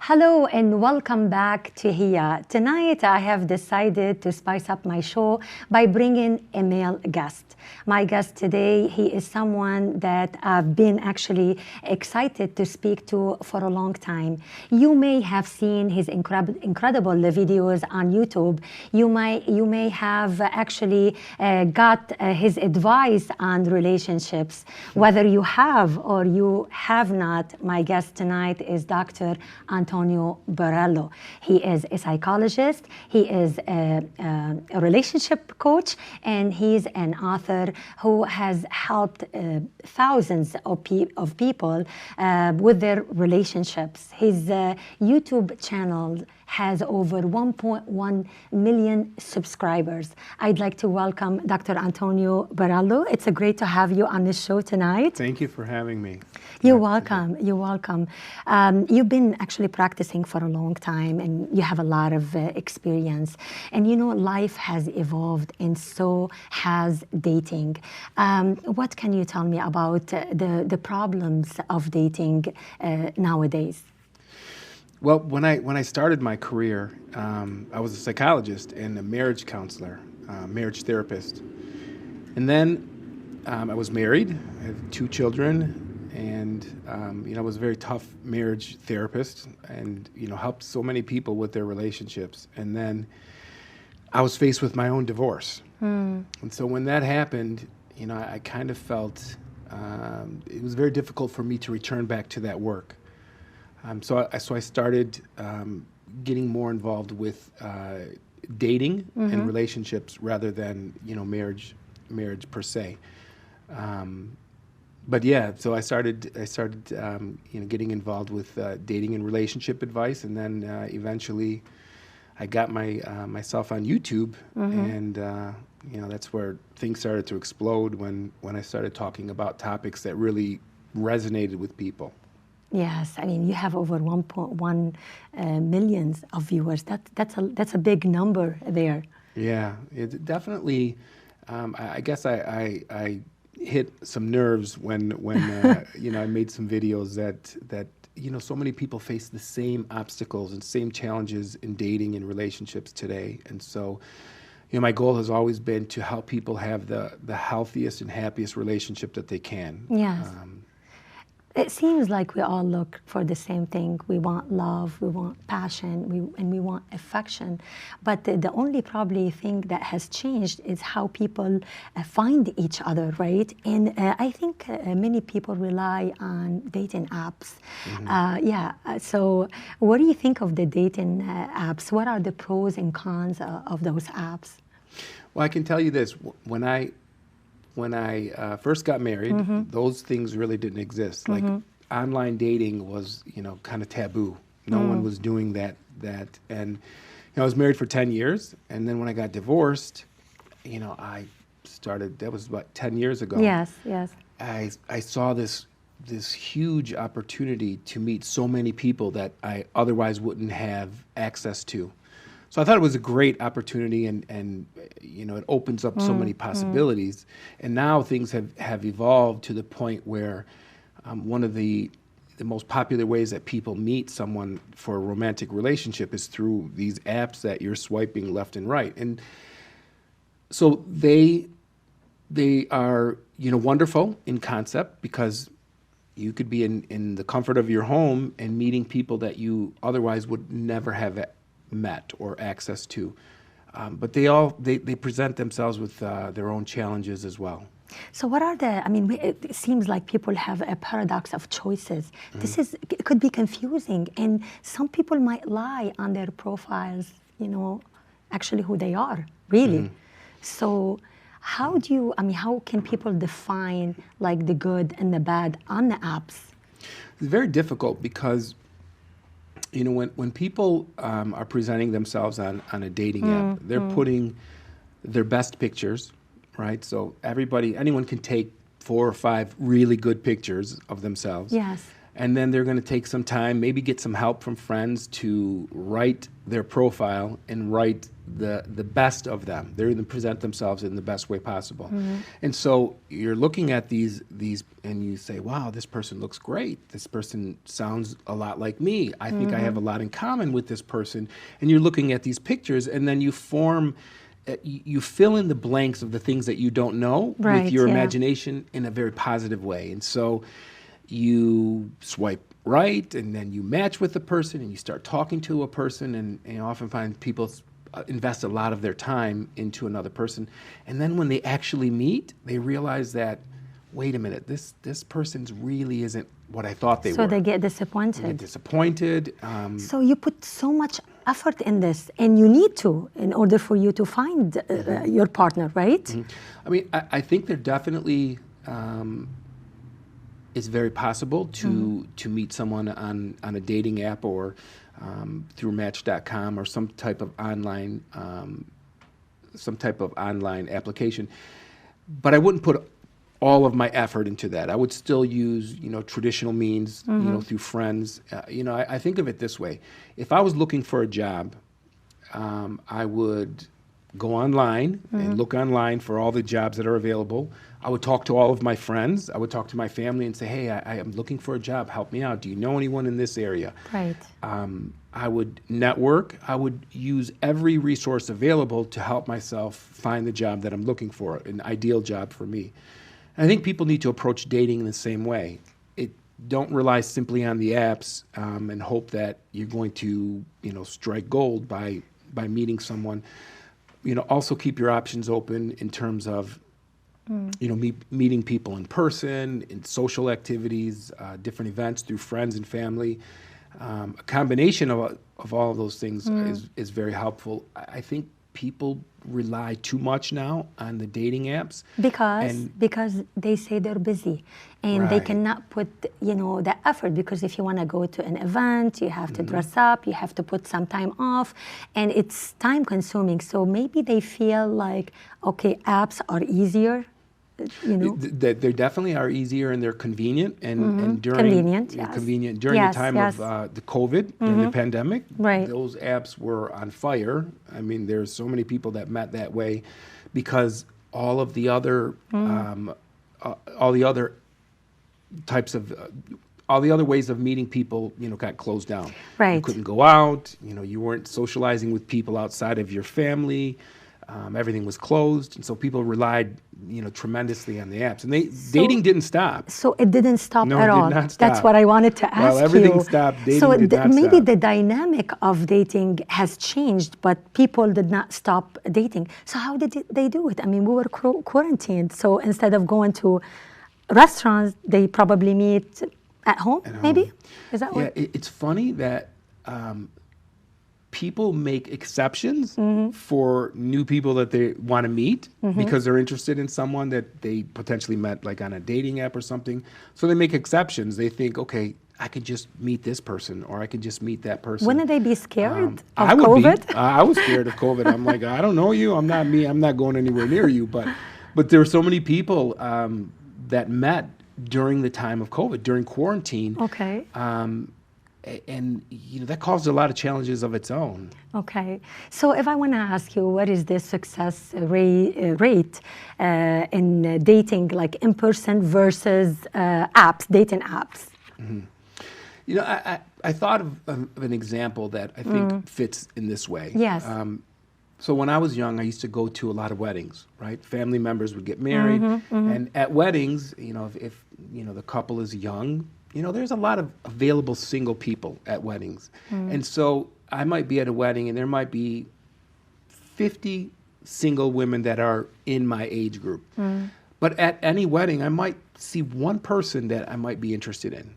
Hello and welcome back to Here. Tonight I have decided to spice up my show by bringing a male guest. My guest today, he is someone that I've been actually excited to speak to for a long time. You may have seen his incredible videos on YouTube. You may have actually got his advice on relationships. Whether you have or you have not, my guest tonight is Dr. Antonio Borello. He is a psychologist, he is a relationship coach, and he's an author who has helped thousands of people with their relationships. His YouTube channel has over 1.1 million subscribers. I'd like to welcome Dr. Antonio Borello. It's great to have you on the show tonight. Thank you for having me. You're welcome. You're welcome. You've been actually practicing for a long time, and you have a lot of experience. And you know, life has evolved, and so has dating. What can you tell me about the problems of dating nowadays? Well, when I started my career, I was a psychologist and a marriage counselor, marriage therapist. And then I was married, I had 2 children, and I was a very tough marriage therapist and helped so many people with their relationships. And then I was faced with my own divorce. And so when that happened, I kind of felt it was very difficult for me to return back to that work. So I started getting more involved with dating and relationships rather than marriage per se. But yeah, so I started getting involved with dating and relationship advice, and then eventually I got myself on YouTube, and that's where things started to explode when I started talking about topics that really resonated with people. Yes, I mean, you have over 1.1 millions of viewers. That's a big number there. Yeah, it definitely. I guess I hit some nerves when I made some videos that so many people face the same obstacles and same challenges in dating and relationships today, and so my goal has always been to help people have the healthiest and happiest relationship that they can. Yes. It seems like we all look for the same thing. We want love, we want passion, and we want affection. But the only probably thing that has changed is how people find each other, right? And I think many people rely on dating apps. So what do you think of the dating apps? What are the pros and cons of those apps? Well, I can tell you this. When I first got married, those things really didn't exist. Like online dating was, kind of taboo. No one was doing that. And I was married for 10 years, and then when I got divorced, I started. That was about 10 years ago. Yes. I saw this huge opportunity to meet so many people that I otherwise wouldn't have access to. So I thought it was a great opportunity, and it opens up so many possibilities. And now things have evolved to the point where one of the most popular ways that people meet someone for a romantic relationship is through these apps that you're swiping left and right. And so they are wonderful in concept, because you could be in the comfort of your home and meeting people that you otherwise would never have met or access to, but they present themselves with their own challenges as well. So what are it seems like people have a paradox of choices. It could be confusing, and some people might lie on their profiles, actually who they are, really. So how can people define like the good and the bad on the apps? It's very difficult because when people are presenting themselves on a dating app, they're putting their best pictures, right? So anyone can take 4 or 5 really good pictures of themselves. Yes. and then they're going to take some time, maybe get some help from friends to write their profile and write the best of them. They're going to present themselves in the best way possible. And so you're looking at these and you say, wow, this person looks great. This person sounds a lot like me. I think I have a lot in common with this person. And you're looking at these pictures, and then you fill in the blanks of the things that you don't know with your imagination in a very positive way. And so you swipe right, and then you match with the person, and you start talking to a person, and you often find people invest a lot of their time into another person. And then when they actually meet, they realize that, wait a minute, this person's really isn't what I thought they were. So they get disappointed. They get disappointed. So you put so much effort in this, and you need to, in order for you to find your partner, right? I mean, I think there definitely is very possible to meet someone on a dating app or through Match.com or some type of online application. But I wouldn't put all of my effort into that. I would still use, traditional means, through friends. I think of it this way. If I was looking for a job, I would go online and look online for all the jobs that are available. I would talk to all of my friends. I would talk to my family and say, hey, I am looking for a job. Help me out. Do you know anyone in this area? Right. I would network. I would use every resource available to help myself find the job that I'm looking for, an ideal job for me. And I think people need to approach dating in the same way. Don't rely simply on the apps and hope that you're going to, strike gold by meeting someone. Also keep your options open in terms of, meeting people in person, in social activities, different events through friends and family. A combination of all of those things is very helpful. I think people rely too much now on the dating apps because they say they're busy and they cannot put the effort, because if you want to go to an event, you have to dress up, you have to put some time off, and it's time consuming. So maybe they feel like, okay, apps are easier. They definitely are easier, and they're convenient, and during convenient the time of the COVID and the pandemic, those apps were on fire. I mean, there's so many people that met that way because all the other ways of meeting people, got closed down. Right. You couldn't go out. You weren't socializing with people outside of your family. Everything was closed, and so people relied, tremendously on the apps. And dating didn't stop. So it didn't stop at all. Did not stop. That's what I wanted to ask you. Well, everything stopped. Dating did not maybe stop. the dynamic of dating has changed, but people did not stop dating. So how did they do it? I mean, we were quarantined, so instead of going to restaurants, they probably meet at home. Maybe? Is that what? Yeah, it's funny that people make exceptions for new people that they want to meet because they're interested in someone that they potentially met like on a dating app or something. So they make exceptions. They think, okay, I could just meet this person, or I could just meet that person. Wouldn't they be scared of COVID? I was scared of COVID. I'm like, I don't know you. I'm not me. I'm not going anywhere near you. But there were so many people that met during the time of COVID, during quarantine. Okay. And that caused a lot of challenges of its own. Okay, so if I want to ask you, what is the success rate in dating, like in person versus dating apps? I thought of an example that I think fits in this way. Yes. So when I was young, I used to go to a lot of weddings, right? Family members would get married, and at weddings, if the couple is young, there's a lot of available single people at weddings. And so I might be at a wedding and there might be 50 single women that are in my age group. But at any wedding, I might see one person that I might be interested in.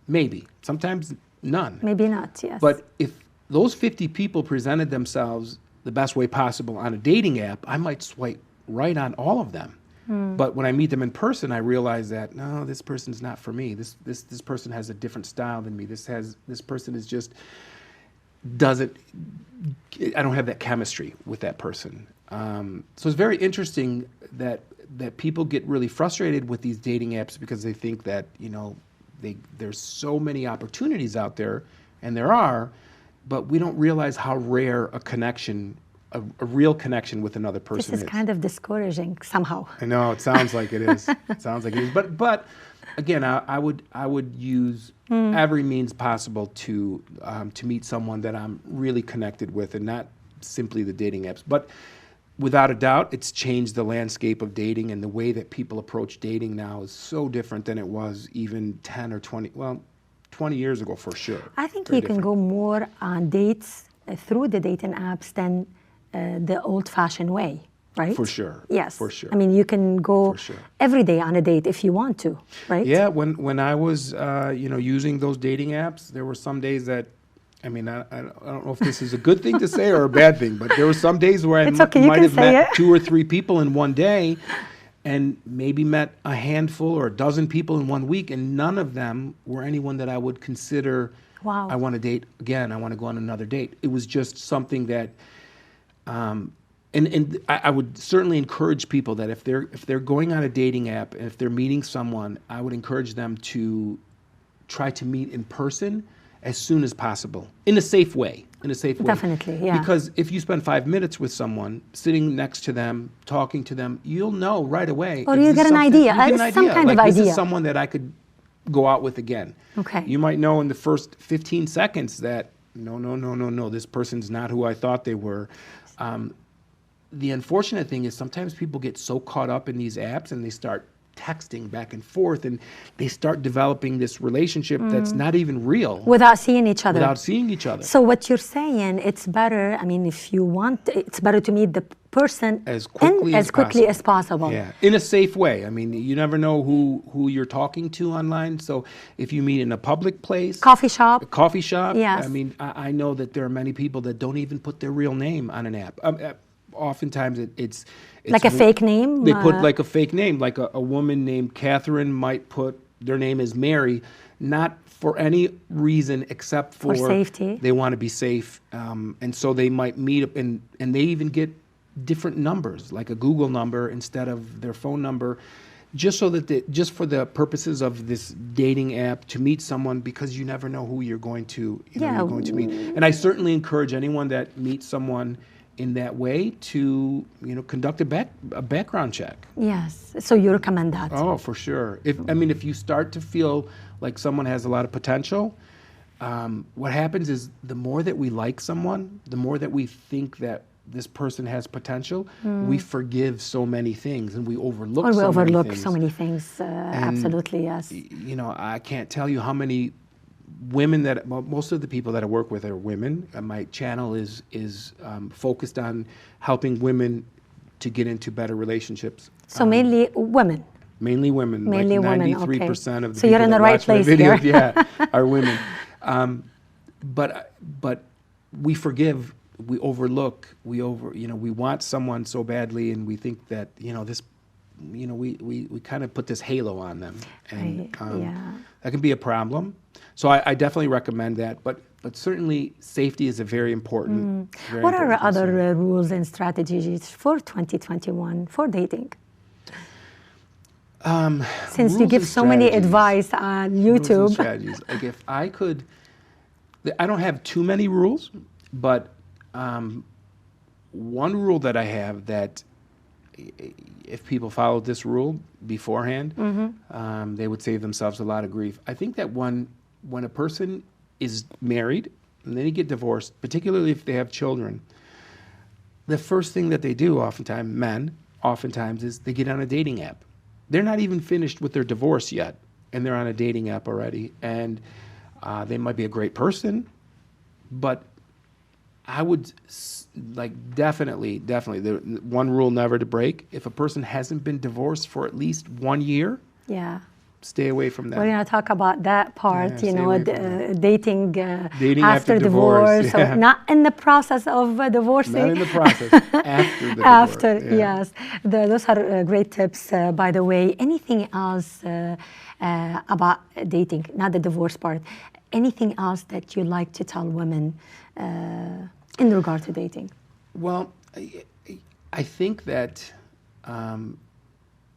Maybe. Sometimes none. Maybe not, yes. But if those 50 people presented themselves the best way possible on a dating app, I might swipe right on all of them. But when I meet them in person, I realize that no, this person's not for me. This person has a different style than me. This person is just doesn't. I don't have that chemistry with that person. So it's very interesting that people get really frustrated with these dating apps because they think that there's so many opportunities out there, and there are, but we don't realize how rare a connection, a real connection with another person This is kind of discouraging somehow. I know, it sounds like it is. It sounds like it is. But again, I would use every means possible to meet someone that I'm really connected with, and not simply the dating apps. But without a doubt, it's changed the landscape of dating, and the way that people approach dating now is so different than it was even 10 or 20, 20 years ago for sure. I think you can go more on dates through the dating apps than the old-fashioned way, right? For sure. Yes. For sure. I mean, you can go sure. every day on a date if you want to, right? Yeah, when I was using those dating apps, there were some days that, I mean, I don't know if this is a good thing to say or a bad thing, but there were some days where I might have met 2 or 3 people in one day, and maybe met a handful or a dozen people in 1 week, and none of them were anyone that I would consider, wow, I want to date again, I want to go on another date. It was just something that, and I would certainly encourage people that if they're going on a dating app and if they're meeting someone, I would encourage them to try to meet in person as soon as possible, in a safe way. Definitely, yeah. Because if you spend 5 minutes with someone, sitting next to them, talking to them, you'll know right away. Or you get an idea, some kind of idea. This is someone that I could go out with again. Okay. You might know in the first 15 seconds that, no, this person's not who I thought they were. The unfortunate thing is sometimes people get so caught up in these apps and they start texting back and forth, and they start developing this relationship that's not even real. Without seeing each other. So what you're saying, it's better, I mean, if you want, it's better to meet the person as quickly as possible. Yeah, in a safe way. I mean, you never know who you're talking to online. So if you meet in a public place. Coffee shop. Yes. I mean, I know that there are many people that don't even put their real name on an app. Oftentimes it's like a fake name? They put like a fake name, like a woman named Catherine might put their name as Mary, not for any reason except for safety. They want to be safe. And so they might meet up, and they even get different numbers, like a Google number instead of their phone number, just so that just for the purposes of this dating app to meet someone, because you never know who you're going to meet. And I certainly encourage anyone that meets someone in that way to conduct a background check. Yes, so you recommend that? Oh, for sure. If you start to feel like someone has a lot of potential, what happens is the more that we like someone, the more that we think that this person has potential, we forgive so many things and we overlook so many things. Absolutely, yes. I can't tell you how many women most of the people that I work with are women. My channel is focused on helping women to get into better relationships. So mainly women. Mainly women. Mainly like women. 93% okay. of the so people you're in the that right watch my place videos, here. are women. But we forgive, we overlook, we want someone so badly, and we think that we kind of put this halo on them, and that can be a problem. So I definitely recommend that, but certainly safety is a very important. What are other rules and strategies for 2021 for dating? Since you give so many advice on YouTube. Strategies. Like if I could, I don't have too many rules, but one rule that I have that if people followed this rule beforehand, they would save themselves a lot of grief. I think that when a person is married and then you get divorced, particularly if they have children, the first thing that they do oftentimes is they get on a dating app. They're not even finished with their divorce yet, and they're on a dating app already. And they might be a great person, but I would definitely, the one rule never to break. If a person hasn't been divorced for at least 1 year, stay away from that. We're going to talk about that part, dating after divorce. So not in the process of divorcing. Not in the process, after the divorce. Yes. Those are great tips, by the way. Anything else about dating, not the divorce part, anything else that you'd like to tell women in regard to dating? Well, I think that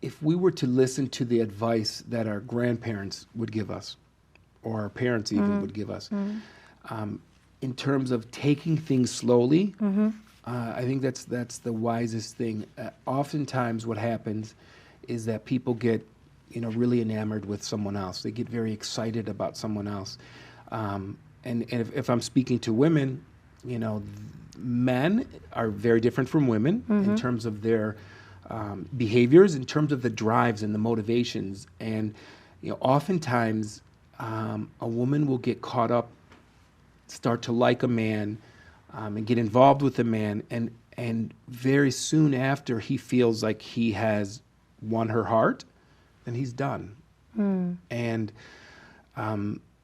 if we were to listen to the advice that our grandparents would give us, or our parents even would give us. In terms of taking things slowly, I think that's the wisest thing. Oftentimes what happens is that people get, really enamored with someone else. They get very excited about someone else. And if I'm speaking to women, men are very different from women in terms of their behaviors, in terms of the drives and the motivations. And oftentimes a woman will get caught up, start to like a man, and get involved with a man, and very soon after he feels like he has won her heart, then he's done. And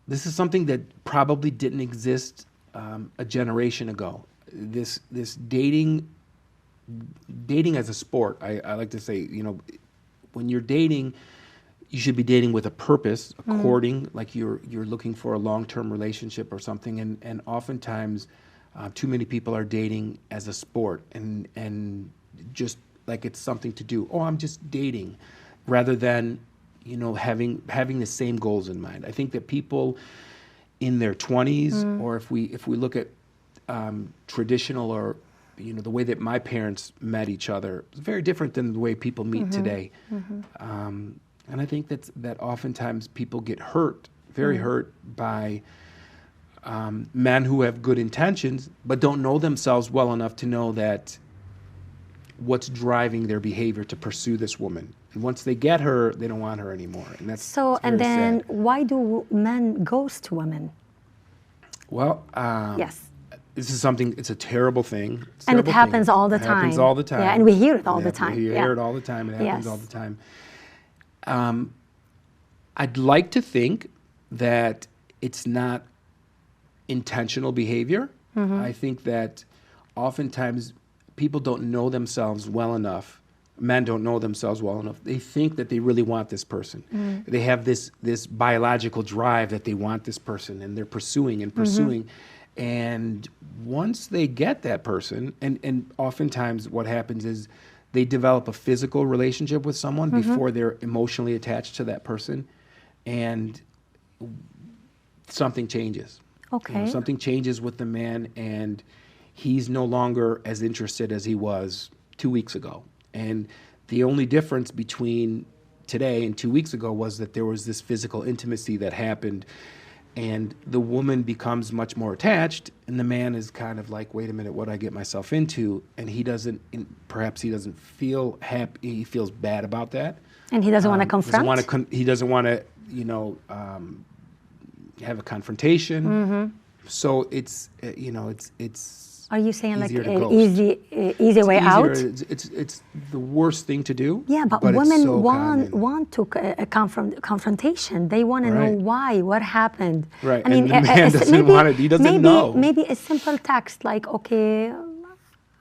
this is something that probably didn't exist a generation ago. This dating as a sport, I like to say, when you're dating, you should be dating with a purpose, a courting, like you're looking for a long-term relationship or something. And oftentimes, too many people are dating as a sport and just like it's something to do. Oh, I'm just dating, rather than having the same goals in mind. I think that people in their 20s, or if we look at traditional or the way that my parents met each other, it's very different than the way people meet today. And I think that oftentimes people get hurt, very hurt by men who have good intentions but don't know themselves well enough to know that what's driving their behavior to pursue this woman. And once they get her, they don't want her anymore. And that's so. It's very And then, sad. why do men ghost women? Well, Yes. this is something. It's a terrible thing. It's a And it terrible happens thing. all the It happens time. all the time. Yeah, and we hear it all the time. We Yeah. hear it all the time. It happens Yes. all the time. I'd like to think that it's not intentional behavior. I think that oftentimes people don't know themselves well enough. Men don't know themselves well enough. They think that they really want this person. They have this biological drive that they want this person, and they're pursuing and pursuing. And once they get that person, and oftentimes what happens is they develop a physical relationship with someone before they're emotionally attached to that person, and something changes. Okay. Something changes with the man, and he's no longer as interested as he was 2 weeks ago. And the only difference between today and 2 weeks ago was that there was this physical intimacy that happened, and the woman becomes much more attached, and the man is kind of like, wait a minute, what did I get myself into? And perhaps he doesn't feel happy, he feels bad about that. And he doesn't want to confront? He doesn't want to, have a confrontation. So it's, Are you saying like easier to an ghost. easy way easier. out? It's the worst thing to do. Yeah, but it's women so common. want to confrontation. They want to know Right. why, what happened. Right, I mean, and the man doesn't want it. He doesn't know. Maybe a simple text like, okay,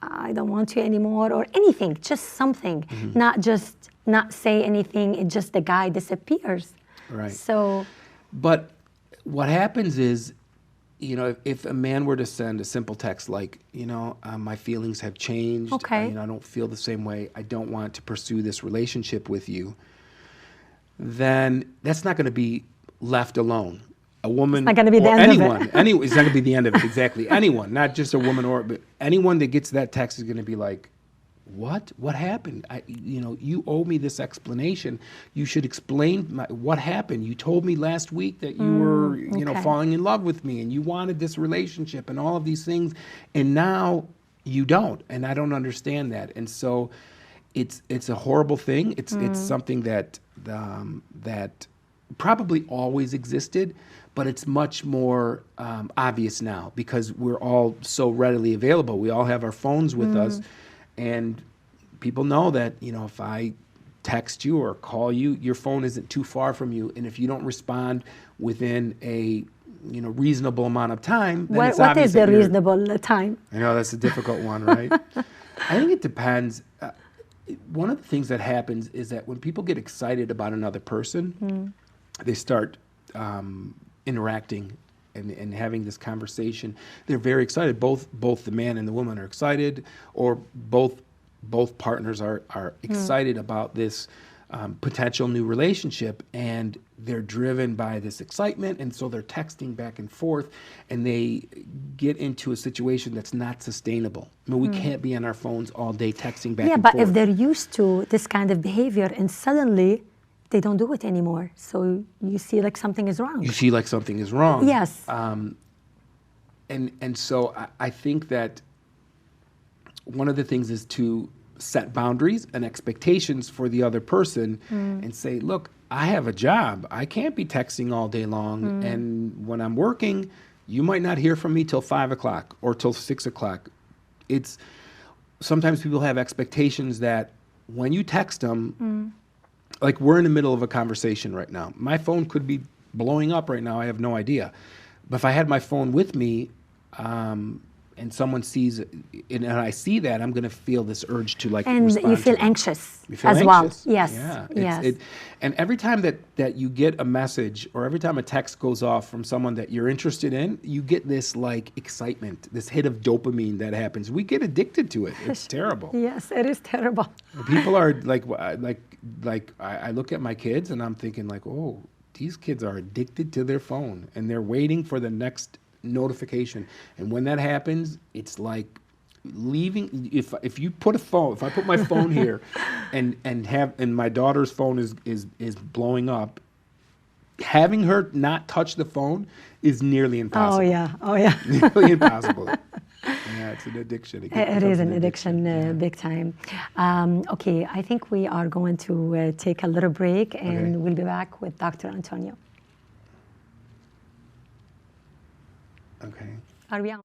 I don't want you anymore, or anything, just something, not say anything. It just the guy disappears. Right. So, But what happens is, if a man were to send a simple text like, my feelings have changed. Okay. I don't feel the same way. I don't want to pursue this relationship with you. Then that's not going to be left alone. A woman, It's not gonna be the or end of it. anyone, it's not going to be the end of it. Exactly. Anyone, not just a woman, but anyone that gets that text is going to be like, what happened? You owe me this explanation. You should explain what happened. You told me last week that you were, okay. falling in love with me, and you wanted this relationship and all of these things, and now you don't, and I don't understand that. And so it's a horrible thing. It's something that probably always existed, but it's much more obvious now because we're all so readily available. We all have our phones with us. And people know that, if I text you or call you, your phone isn't too far from you. And if you don't respond within a, reasonable amount of time, then it's what obvious is the that you're- reasonable time? I know that's a difficult one, right? I think it depends. One of the things that happens is that when people get excited about another person, they start interacting and having this conversation. They're very excited. Both the man and the woman are excited, or both partners are excited about this potential new relationship, and they're driven by this excitement, and so they're texting back and forth, and they get into a situation that's not sustainable. I mean, we can't be on our phones all day texting back and forth. Yeah, but if they're used to this kind of behavior and suddenly they don't do it anymore, so you see like something is wrong. You feel like something is wrong. Yes. And so I think that one of the things is to set boundaries and expectations for the other person and say, look, I have a job. I can't be texting all day long. And when I'm working, you might not hear from me till 5 o'clock or till 6 o'clock. It's sometimes people have expectations that when you text them, like we're in the middle of a conversation right now. My phone could be blowing up right now. I have no idea. But if I had my phone with me, and someone sees it, and I see that, I'm going to feel this urge to like and respond you feel to it. anxious You feel as anxious. well. Yes. Yeah. Yes. And every time that you get a message or every time a text goes off from someone that you're interested in, you get this like excitement, this hit of dopamine that happens. We get addicted to it. It's terrible. Yes, it is terrible. People are like I look at my kids and I'm thinking like, oh, these kids are addicted to their phone and they're waiting for the next notification, and when that happens, it's like leaving. If I put my phone here, and my daughter's phone is blowing up, having her not touch the phone is nearly impossible. Oh yeah. Nearly impossible. Yeah, it's an addiction. It is an addiction, big time. Okay, I think we are going to take a little break, and we'll be back with Dr. Antonio. Okay. Are we on?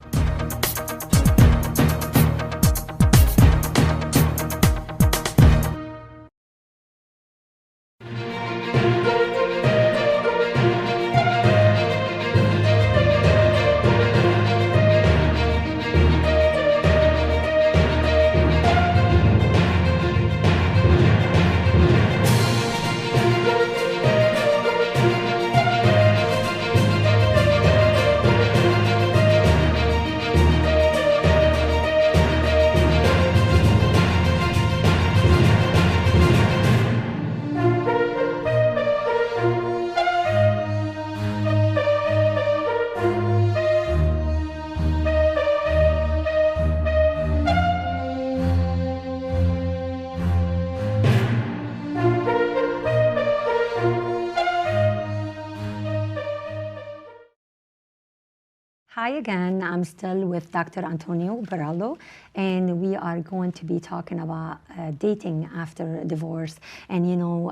Hi again, I'm still with Dr. Antonio Borello, and we are going to be talking about dating after divorce. And you know,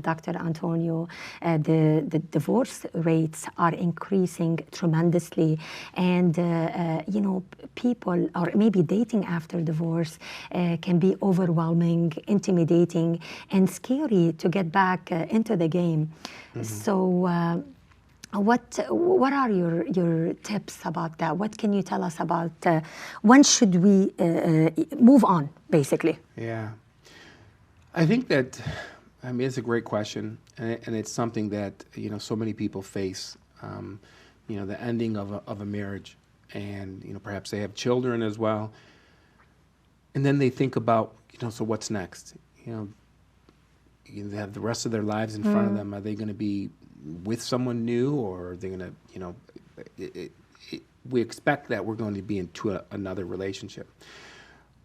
Dr. Antonio, the divorce rates are increasing tremendously, and you know, people, or maybe dating after divorce can be overwhelming, intimidating, and scary to get back into the game. So what are your tips about that? What can you tell us about when should we move on, basically? Yeah, I think that, I mean, it's a great question, and it's something that, you know, so many people face. You know, the ending of a marriage, and, you know, perhaps they have children as well, and then they think about, you know, so what's next? You know, they have the rest of their lives in front of them. Are they going to be with someone new, or are they going to, you know, we expect that we're going to be into another relationship.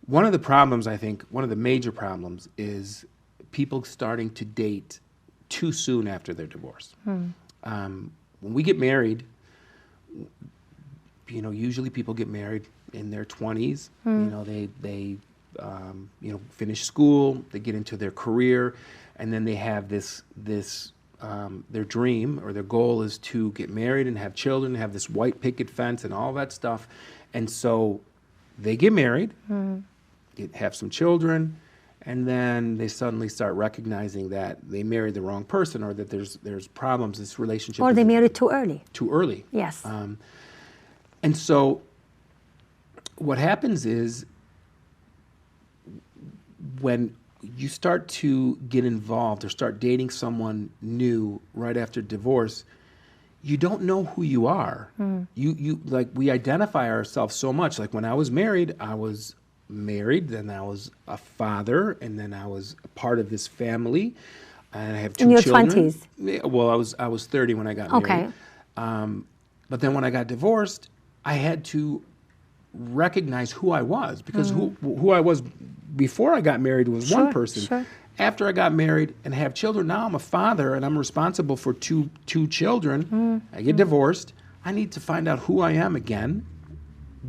One of the problems, I think, one of the major problems is people starting to date too soon after their divorce. When we get married, you know, usually people get married in their 20s. You know, they you know, finish school, they get into their career, and then they have this their dream or their goal is to get married and have children, have this white picket fence and all that stuff. And so they get married, have some children, and then they suddenly start recognizing that they married the wrong person, or that there's problems, this relationship. Or they married too early. Too early. Yes. And so what happens is, when you start to get involved or start dating someone new right after divorce, you don't know who you are. You like, we identify ourselves so much. Like when I was married, I was married, then I was a father, and then I was a part of this family, and I have 2 In your children. 20s? Yeah, well, I was 30 when I got married. Okay. But then when I got divorced, I had to recognize who I was, because who I was before I got married was one person. Sure. After I got married and have children, now I'm a father and I'm responsible for two children. I get divorced. I need to find out who I am again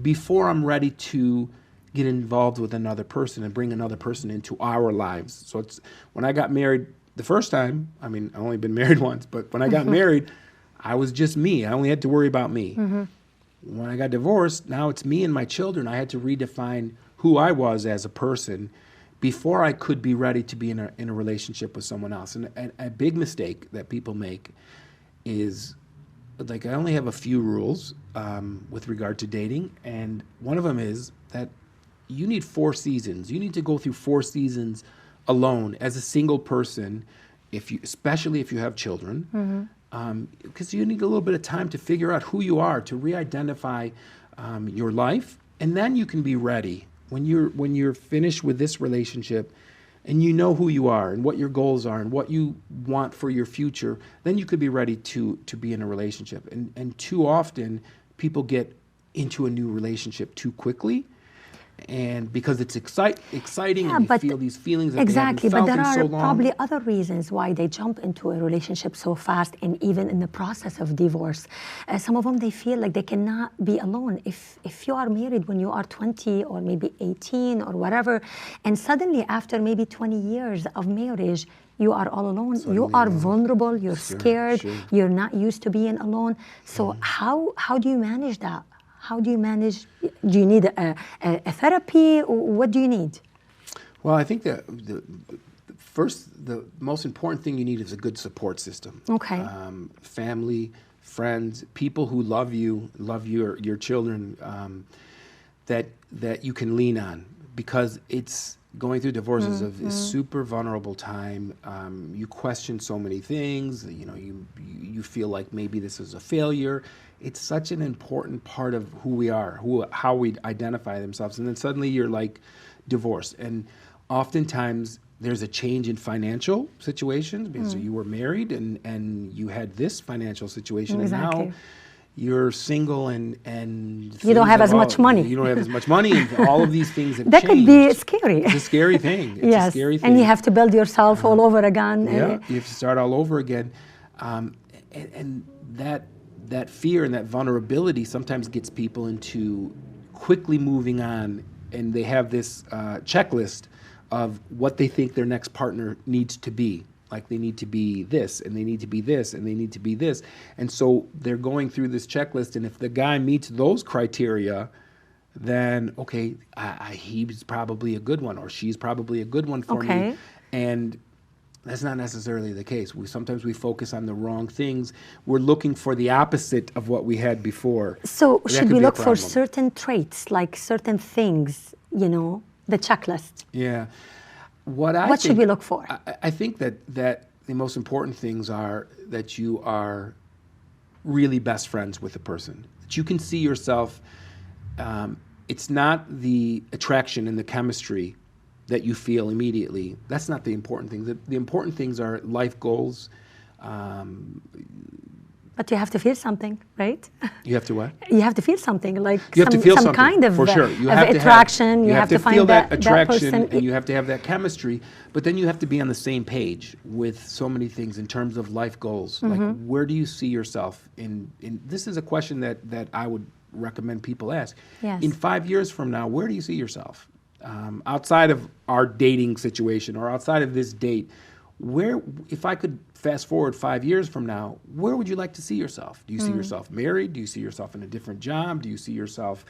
before I'm ready to get involved with another person and bring another person into our lives. So it's when I got married the first time, I mean, I've only been married once, but when I got married, I was just me. I only had to worry about me. When I got divorced, now it's me and my children. I had to redefine who I was as a person before I could be ready to be in a relationship with someone else. And a big mistake that people make is, like, I only have a few rules with regard to dating, and one of them is that you need 4 seasons. You need to go through 4 seasons alone as a single person, especially if you have children, because you need a little bit of time to figure out who you are, to re-identify your life, and then you can be ready when you're finished with this relationship, and you know who you are and what your goals are and what you want for your future. Then you could be ready to be in a relationship. And too often, people get into a new relationship too quickly. And because it's exciting, and you feel these feelings that exactly, they haven't felt but there in are so long. probably other reasons why they jump into a relationship so fast, and even in the process of divorce. Some of them, they feel like they cannot be alone. If you are married when you are 20 or maybe 18 or whatever, and suddenly after maybe 20 years of marriage, you are all alone. Suddenly you are alone. vulnerable. You're scared. Sure. You're not used to being alone. So how do you manage that? How do you manage? Do you need a therapy? What do you need? Well, I think that the most important thing you need is a good support system. Okay. Family, friends, people who love your children, that you can lean on, because it's going through divorce is a super vulnerable time. You question so many things. You know, you feel like maybe this is a failure. It's such an important part of who we are, how we identify themselves. And then suddenly you're like divorced. And oftentimes there's a change in financial situations, because you were married and you had this financial situation. Exactly. And now you're single and you don't have as much money. You don't have as much money, and all of these things have that changed. could be scary. It's a scary thing. It's yes, a scary thing. and you have to build yourself all over again. Yeah, you have to start all over again, and that fear and that vulnerability sometimes gets people into quickly moving on, and they have this checklist of what they think their next partner needs to be. Like, they need to be this, and they need to be this, and they need to be this. And so they're going through this checklist, and if the guy meets those criteria, then, okay, he's probably a good one, or she's probably a good one for me. And that's not necessarily the case. Sometimes we focus on the wrong things. We're looking for the opposite of what we had before. So should we look for certain traits, like certain things, the checklist? Yeah. What should we look for? I think that the most important things are that you are really best friends with a person, that you can see yourself. It's not the attraction and the chemistry that you feel immediately. That's not the important thing. The important things are life goals. But you have to feel something, right? You have to what? You have to feel something, like you have to feel some kind of, for sure. You have attraction. You have to find feel that attraction, person. and you have to have that chemistry. But then you have to be on the same page with so many things in terms of life goals. Like, where do you see yourself in? This is a question that I would recommend people ask. Yes. In 5 years from now, where do you see yourself? Outside of our dating situation, or outside of this date, if I could fast forward 5 years from now, where would you like to see yourself? Do you see yourself married? Do you see yourself in a different job? Do you see yourself,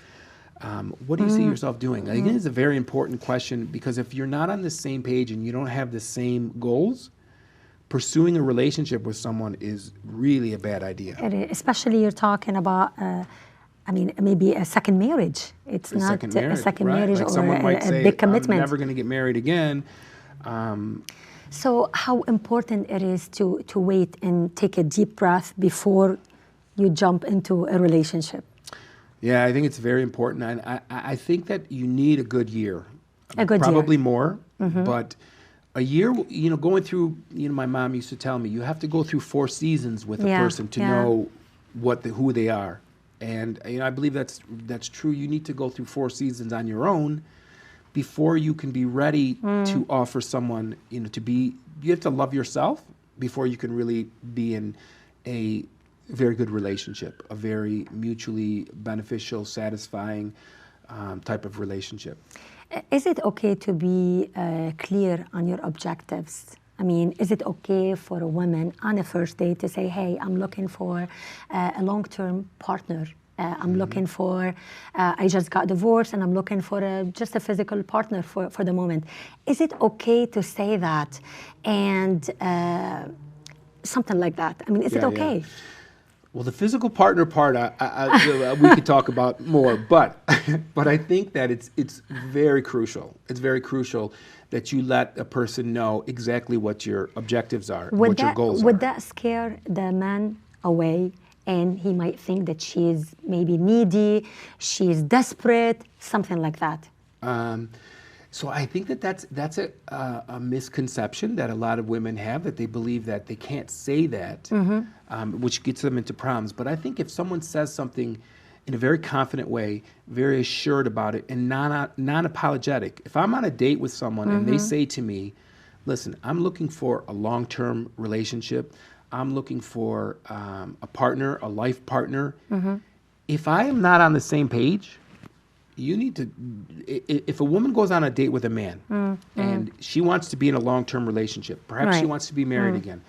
what do you see yourself doing? I think it's a very important question, because if you're not on the same page and you don't have the same goals, pursuing a relationship with someone is really a bad idea. Especially you're talking about, maybe a second marriage. It's not a second marriage, like or someone might say, big commitment. I'm never going to get married again. So how important it is to wait and take a deep breath before you jump into a relationship? Yeah, I think it's very important. And I think that you need a good year. A good Probably year. more, but a year, going through, my mom used to tell me, you have to go through 4 seasons with a person to know who they are. And, I believe that's true. You need to go through 4 seasons on your own before you can be ready to offer someone, you have to love yourself before you can really be in a very good relationship, a very mutually beneficial, satisfying type of relationship. Is it okay to be clear on your objectives? I mean, is it okay for a woman on a first date to say, hey, I'm looking for a long-term partner. I'm looking for, I just got divorced and I'm looking for just a physical partner for the moment. Is it okay to say that and something like that? I mean, is it okay? Yeah. Well, the physical partner part, we could talk about more, but I think that it's very crucial. It's very crucial that you let a person know exactly what your objectives are, what your goals are. Would that scare the man away? And he might think that she's maybe needy, she's desperate, something like that. So I think that's a misconception that a lot of women have, that they believe that they can't say that, which gets them into problems. But I think if someone says something in a very confident way, very assured about it, and non-apologetic. If I'm on a date with someone and they say to me, listen, I'm looking for a long-term relationship, I'm looking for a partner, a life partner. If I am not on the same page, you need to, if a woman goes on a date with a man and she wants to be in a long-term relationship, perhaps she wants to be married again,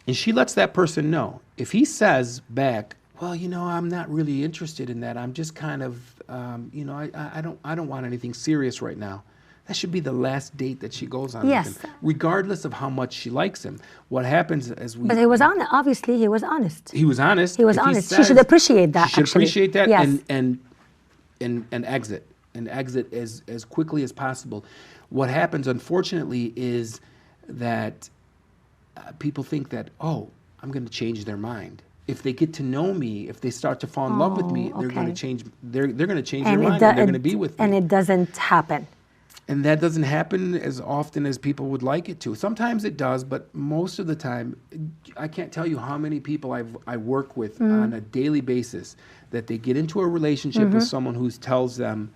and she lets that person know, if he says back, well, I'm not really interested in that, I'm just kind of, I don't want anything serious right now. That should be the last date that she goes on with him, regardless of how much she likes him. What happens as we... But he was honest. Obviously, he was honest. He was honest. He was honest. She should appreciate that, She should appreciate that and exit as quickly as possible. What happens, unfortunately, is that people think that, oh, I'm going to change their mind. If they get to know me, if they start to fall in love with me, they're going to change. They're going to change their mind, and they're going to be with me. And it doesn't happen. And that doesn't happen as often as people would like it to. Sometimes it does, but most of the time, I can't tell you how many people I work with on a daily basis that they get into a relationship with someone who tells them,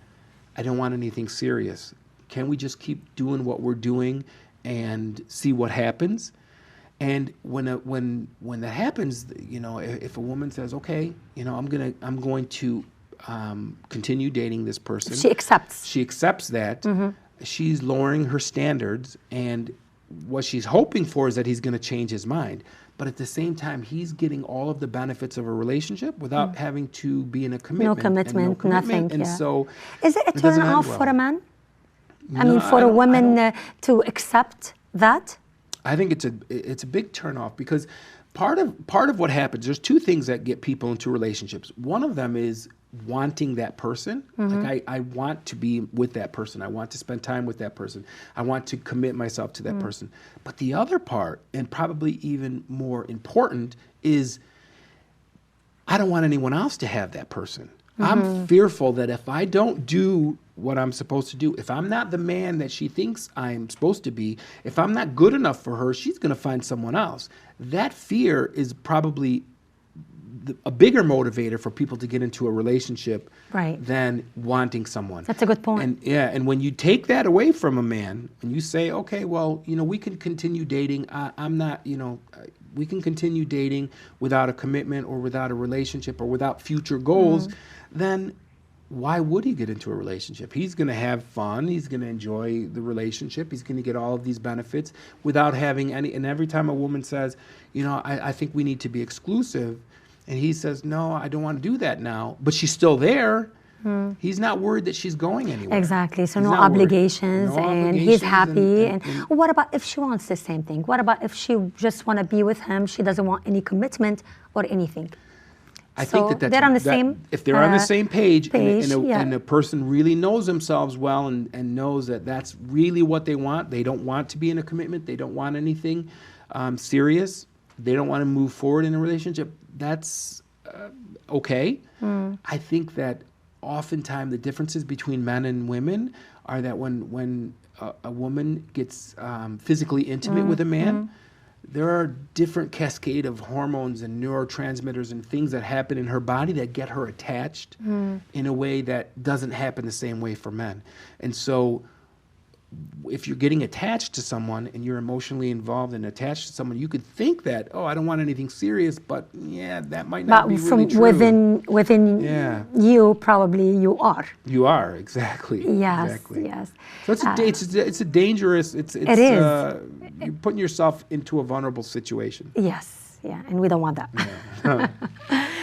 I don't want anything serious. Can we just keep doing what we're doing and see what happens? And when that happens, if a woman says, okay, I'm going to continue dating this person. She accepts that. She's lowering her standards, and what she's hoping for is that he's going to change his mind. But at the same time, he's getting all of the benefits of a relationship without having to be in a commitment. No commitment, nothing. And so, is it a turn off for a man? I mean, for a woman to accept that? I think it's a big turn off, because part of what happens, there's 2 things that get people into relationships. One of them is wanting that person. Like I want to be with that person. I want to spend time with that person. I want to commit myself to that person. But the other part, and probably even more important, is I don't want anyone else to have that person. I'm fearful that if I don't do what I'm supposed to do, if I'm not the man that she thinks I'm supposed to be, if I'm not good enough for her, she's going to find someone else. That fear is probably a bigger motivator for people to get into a relationship than wanting someone. That's a good point. And when you take that away from a man and you say, okay, well, we can continue dating. We can continue dating without a commitment or without a relationship or without future goals, then why would he get into a relationship? He's going to have fun. He's going to enjoy the relationship. He's going to get all of these benefits without having any. And every time a woman says, I think we need to be exclusive, and he says, no, I don't want to do that now, but she's still there, he's not worried that she's going anywhere. Exactly. So no obligations, and he's happy. And what about if she wants the same thing? What about if she just want to be with him? She doesn't want any commitment or anything. I think that's they're on the same. If they're on the same page and a person really knows themselves well and knows that that's really what they want. They don't want to be in a commitment. They don't want anything serious. They don't want to move forward in a relationship. That's okay. I think that oftentimes the differences between men and women are that when a woman gets physically intimate with a man, there are different cascade of hormones and neurotransmitters and things that happen in her body that get her attached in a way that doesn't happen the same way for men. And so if you're getting attached to someone and you're emotionally involved and attached to someone, you could think that, oh, I don't want anything serious, but yeah, that might not be really true. Within you, probably you are. You are, exactly. Yes, exactly. yes. So it's a dangerous, it is. You're putting yourself into a vulnerable situation. Yes, yeah, and we don't want that. Yeah.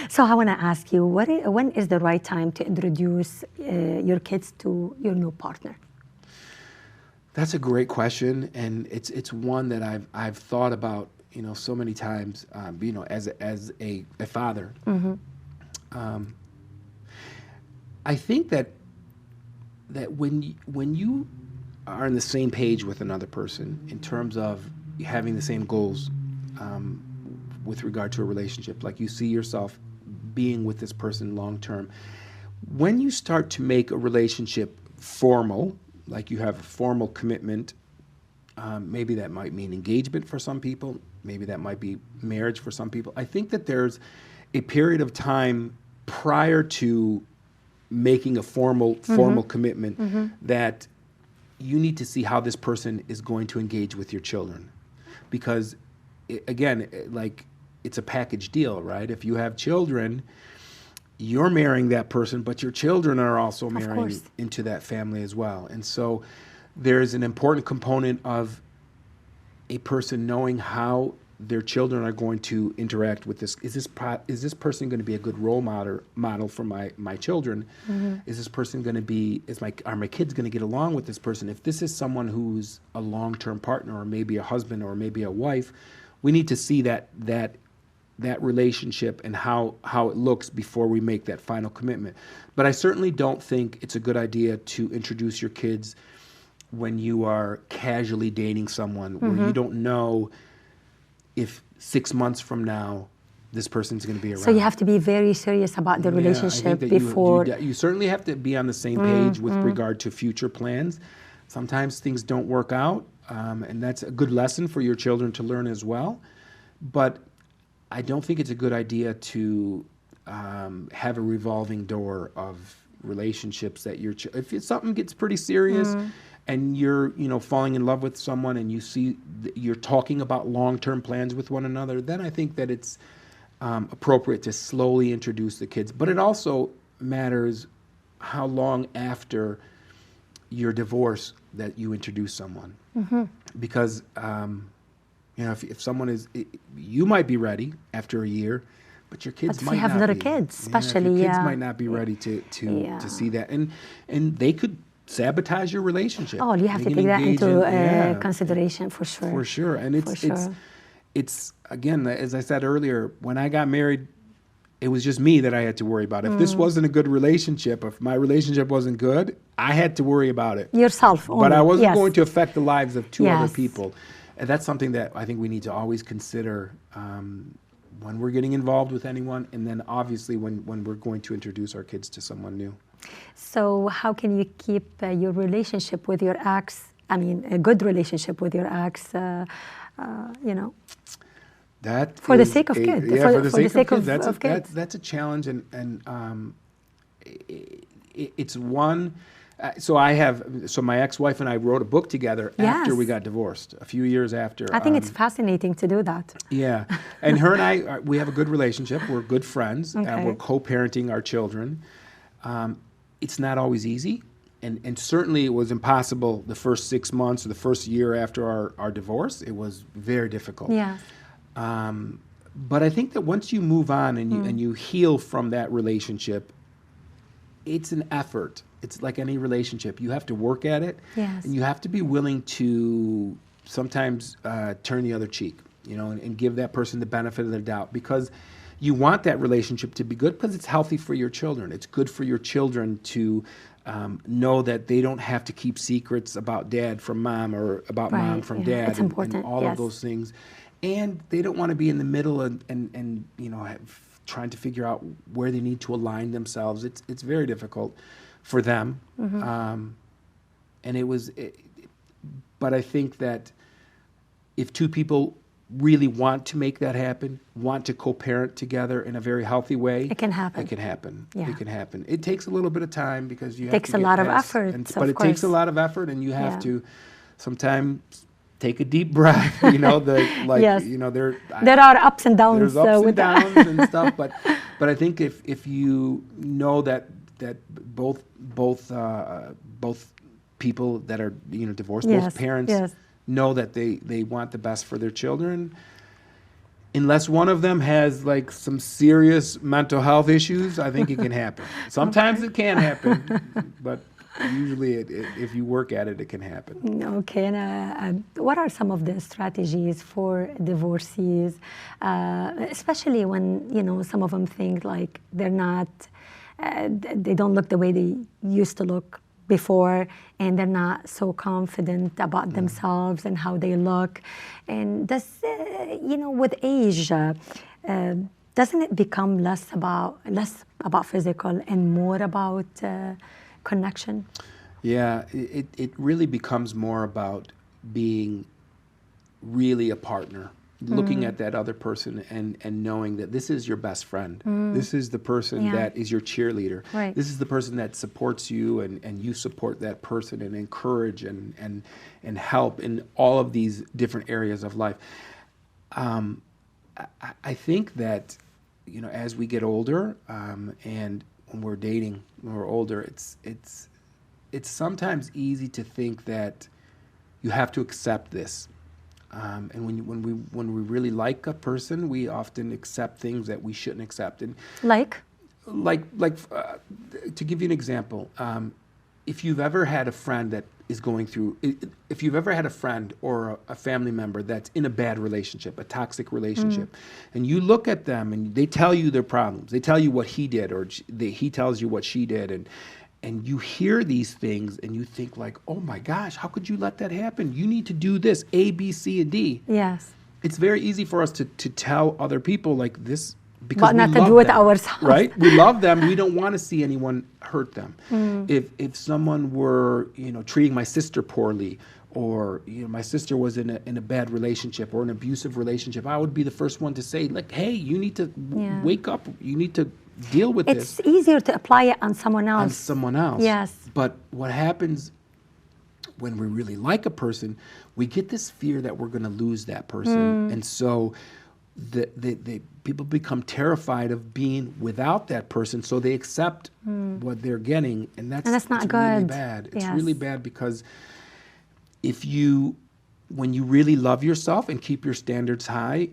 So I want to ask you, when is the right time to introduce your kids to your new partner? That's a great question, and it's one that I've thought about, so many times, as a father. I think that when you are on the same page with another person in terms of having the same goals with regard to a relationship, like you see yourself being with this person long term, when you start to make a relationship formal, like you have a formal commitment, maybe that might mean engagement for some people, maybe that might be marriage for some people. I think that there's a period of time prior to making a formal commitment that you need to see how this person is going to engage with your children. Because, again, it's a package deal, right? If you have children, you're marrying that person, but your children are also marrying into that family as well. And so there's an important component of a person knowing how their children are going to interact with this. Is this person going to be a good role model for my children? Is this person going to be, are my kids going to get along with this person? If this is someone who's a long-term partner, or maybe a husband, or maybe a wife, we need to see that relationship and how it looks before we make that final commitment. But I certainly don't think it's a good idea to introduce your kids when you are casually dating someone where you don't know if 6 months from now this person's going to be around. So you have to be very serious about the relationship before. You certainly have to be on the same page with regard to future plans. Sometimes things don't work out, and that's a good lesson for your children to learn as well. But I don't think it's a good idea to have a revolving door of relationships that if something gets pretty serious and you're falling in love with someone and you see you're talking about long-term plans with one another, then I think that it's appropriate to slowly introduce the kids. But it also matters how long after your divorce that you introduce someone. Because if someone you might be ready after a year, but your kids might not be. But you have little kids, especially. Your kids might not be ready to see that, and they could sabotage your relationship. Oh, you have to take that into consideration for sure. For sure, and it's again, as I said earlier, when I got married, it was just me that I had to worry about. If this wasn't a good relationship, if my relationship wasn't good, I had to worry about it yourself only. But I wasn't going to affect the lives of two other people. And that's something that I think we need to always consider when we're getting involved with anyone, and then obviously when we're going to introduce our kids to someone new. So how can you keep your relationship with your ex, a good relationship with your ex, That for the sake of kids. For the sake of kids. That's a challenge, and it's one. So my ex-wife and I wrote a book together after we got divorced, a few years after. I think it's fascinating to do that. Yeah, and her and I, we have a good relationship. We're good friends. Okay. We're co-parenting our children. It's not always easy, and certainly it was impossible the first 6 months or the first year after our divorce. It was very difficult. Yeah. But I think that once you move on and you heal from that relationship, it's an effort. It's like any relationship. You have to work at it, and you have to be willing to sometimes turn the other cheek, and give that person the benefit of the doubt, because you want that relationship to be good because it's healthy for your children. It's good for your children to know that they don't have to keep secrets about dad from mom or about mom from dad. It's important. And all of those things. And they don't want to be in the middle and trying to figure out where they need to align themselves. It's very difficult for them. And but I think that if two people really want to make that happen, want to co-parent together in a very healthy way, it can happen. It can happen. Yeah. It can happen. It takes a little bit of time because you have takes to a get lot of past- effort, but of it takes a course. lot of effort, and you have Yeah. to sometimes take a deep breath. You know, Yes. you know, There are ups and downs. there's ups with and that. downs and stuff, but I think if you know that both people that are, you know, divorced, Yes, both parents yes. know that they want the best for their children, unless one of them has like some serious mental health issues, I think it can happen. Sometimes it can happen, but usually if you work at it, it can happen. Okay, and what are some of the strategies for divorcees, especially when, you know, some of them think like they're not, they don't look the way they used to look before, and they're not so confident about themselves and how they look. And does, you know, with age, doesn't it become less about physical and more about connection? Yeah, it really becomes more about being really a partner, looking at that other person and knowing that this is your best friend. This is the person Yeah. that is your cheerleader. Right. This is the person that supports you and you support that person and encourage and help in all of these different areas of life. I think that, you know, as we get older, and when we're dating, when we're older, it's sometimes easy to think that you have to accept this. And when we really like a person, we often accept things that we shouldn't accept. And Like? To give you an example, if you've ever had a friend that is going through, if you've ever had a friend or a family member that's in a bad relationship, a toxic relationship, and you look at them and they tell you their problems, they tell you what he did, or he tells you what she did, and you hear these things and you think like, oh my gosh, how could you let that happen? You need to do this, A, B, C, and D. Yes. It's very easy for us to tell other people like this, because But not we to love do it them, ourselves. right? We love them. We don't want to see anyone hurt them. If someone were, you know, treating my sister poorly, or, you know, my sister was in a bad relationship or an abusive relationship, I would be the first one to say like, hey, you need to Yeah. wake up. You need to deal with this. It's easier to apply it on someone else. On someone else. Yes. But what happens when we really like a person, we get this fear that we're going to lose that person. And so the people become terrified of being without that person, so they accept what they're getting. And that's not it's really good. bad. It's Yes. really bad because when you really love yourself and keep your standards high,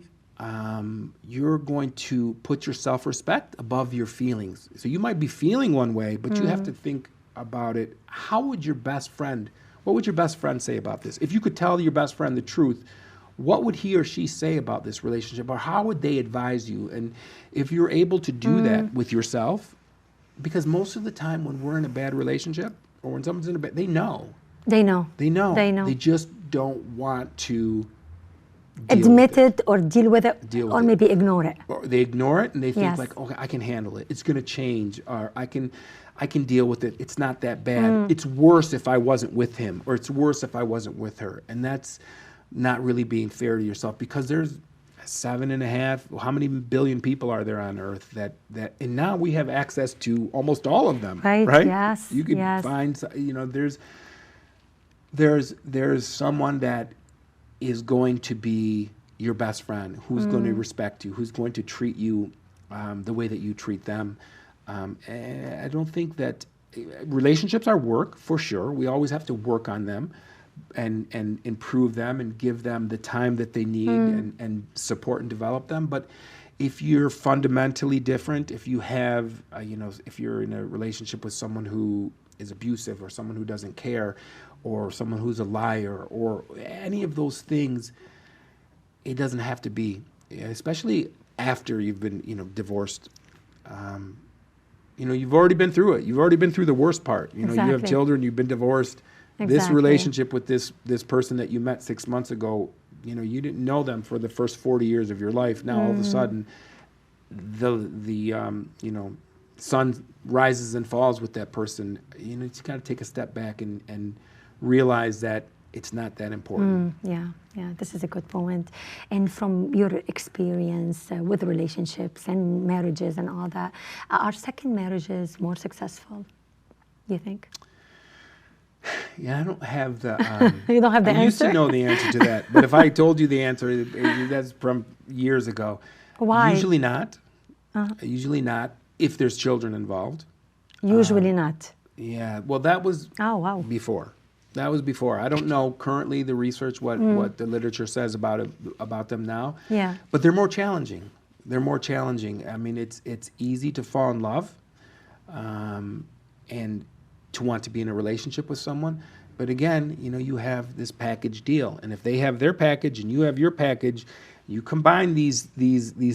you're going to put your self-respect above your feelings. So you might be feeling one way, but you have to think about it. What would your best friend say about this? If you could tell your best friend the truth, what would he or she say about this relationship, or how would they advise you? And if you're able to do that with yourself, because most of the time when we're in a bad relationship, or when someone's in a bad, they know. They know. They know. They know. They just don't want to Admit it or deal with it, Deal with or it. maybe ignore it. Or they ignore it and they think Yes. like, okay, I can handle it. It's going to change, or I can deal with it. It's not that bad. It's worse if I wasn't with him, or it's worse if I wasn't with her. And that's not really being fair to yourself, because there's 7.5, how many billion people are there on Earth that and now we have access to almost all of them, Right, yes, You could yes. find, you know, there's someone that is going to be your best friend, who's going to respect you, who's going to treat you the way that you treat them. And I don't think that relationships are work, for sure. We always have to work on them and improve them and give them the time that they need and support and develop them. But if you're fundamentally different, if you have, if you're in a relationship with someone who is abusive, or someone who doesn't care, or someone who's a liar, or any of those things, it doesn't have to be, especially after you've been, divorced. You've already been through it. You've already been through the worst part. You have Exactly. children, you've been divorced. This Exactly. relationship with this person that you met 6 months ago, you didn't know them for the first 40 years of your life. Now all of a sudden, you know, sun rises and falls with that person, you know, you got to take a step back and realize that it's not that important. Yeah, this is a good point. And from your experience with relationships and marriages and all that, are second marriages more successful, you think? Yeah, I don't have the... You don't have the answer? I used to know the answer to that, but if I told you the answer, that's from years ago. Why? Usually not. Usually not, if there's children involved. Usually not. Yeah, well, that was before. That was before. I don't know currently the research, what the literature says about them now. Yeah. But they're more challenging. They're more challenging. I mean, it's easy to fall in love, and to want to be in a relationship with someone. But again, you know, you have this package deal, and if they have their package and you have your package, you combine these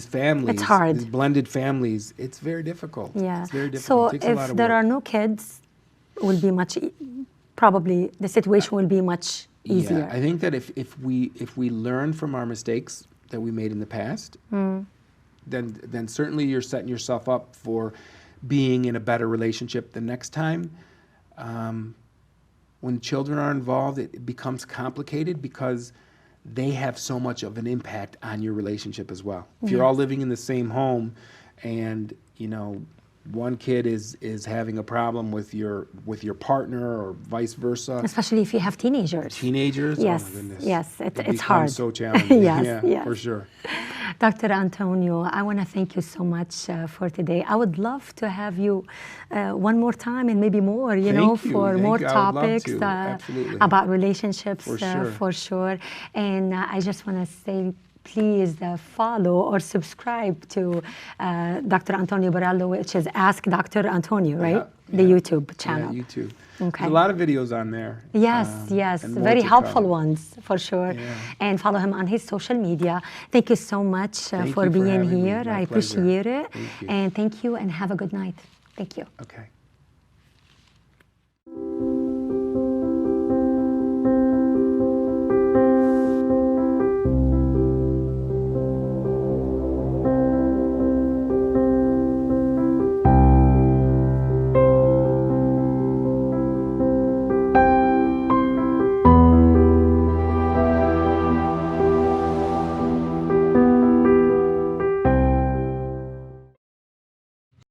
families, it's hard. these blended families. It's very difficult. Yeah. It's very difficult. So it takes a lot if of there work. are no kids, will be much probably the situation will be much easier. Yeah, I think that if we learn from our mistakes that we made in the past, then certainly you're setting yourself up for being in a better relationship the next time. When children are involved, it becomes complicated because they have so much of an impact on your relationship as well. If you're all living in the same home, and you know, one kid is having a problem with your partner or vice versa. Especially if you have teenagers. Yes, oh my goodness. Yes, it's hard. So challenging. Yes. For sure. Dr. Antonio, I want to thank you so much for today. I would love to have you one more time and maybe more, for more topics about relationships for sure. And I just want to say, please follow or subscribe to Dr. Antonio Borello, which is Ask Dr. Antonio, right? The YouTube channel. Yeah, YouTube. Okay. There's a lot of videos on there. Yes, very helpful ones for sure. Yeah. And follow him on his social media. Thank you so much for being here. I appreciate it. Thank you. And thank you and have a good night. Thank you. Okay.